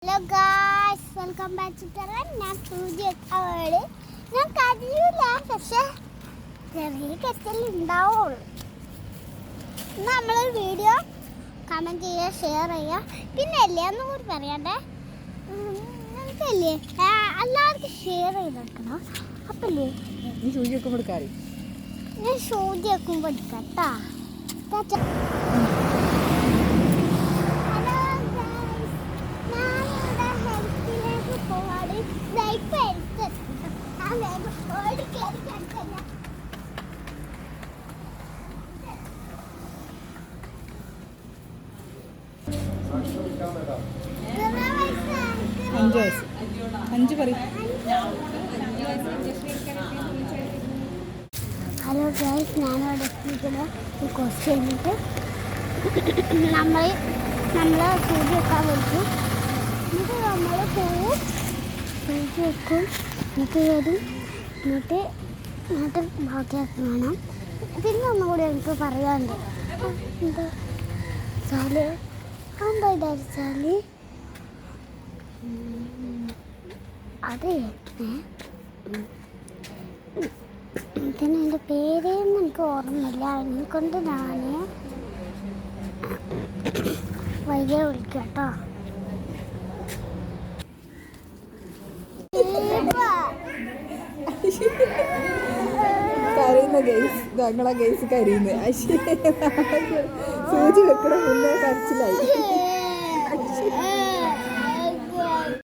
Hello guys, welcome back to channel. ഞാൻ സൂചിയൊക്കെ ഞാൻ കരയൂല, പക്ഷെ ചെറിയ കെറ്റലുണ്ടാവുള്ളൂ. നമ്മളൊരു വീഡിയോ കമൻറ്റ് ചെയ്യുക, ഷെയർ ചെയ്യുക. പിന്നെ അല്ലേ ഒന്നും കൂടി പറയാണ്ടേ, നിങ്ങൾക്കല്ലേ എല്ലാവർക്കും ഷെയർ ചെയ്ത് വെക്കണം. അപ്പല്ലേ നീ സൂചിയൊക്കെ എടുക്കാറ്? ഞാൻ സൂചിയൊക്കെ എടുക്കാം കേട്ടോ. ഹലോ ഗൈസ്, ഞാനിവിടെ എത്തിയിട്ടുള്ള ഈ കോഴ്സ് കഴിഞ്ഞിട്ട് നമ്മൾ സൂചി വെക്കാൻ വിളിക്കും. എന്നിട്ട് നമ്മൾ പോവും, സൂചി വെക്കും, എന്നിട്ട് വരും, എന്നിട്ട് ബാക്കിയാക്കി വേണം. പിന്നെ ഒന്നുകൂടി എനിക്ക് പറയാനുണ്ട്. എന്താ വിചാരിച്ചാൽ അതെ ഇതിന് എൻ്റെ പേരൊന്നും എനിക്ക് ഓർമ്മയില്ല. അതിനെക്കൊണ്ട് ഞാൻ വൈകിയ വിളിക്കാം കേട്ടോ. കരയുന്ന ഗെയ്സ്, ഞങ്ങളെ ഗെയ്സ് കരയുന്നത്. സൂചി വെക്കണ മുന്നേ കരച്ചിലായി.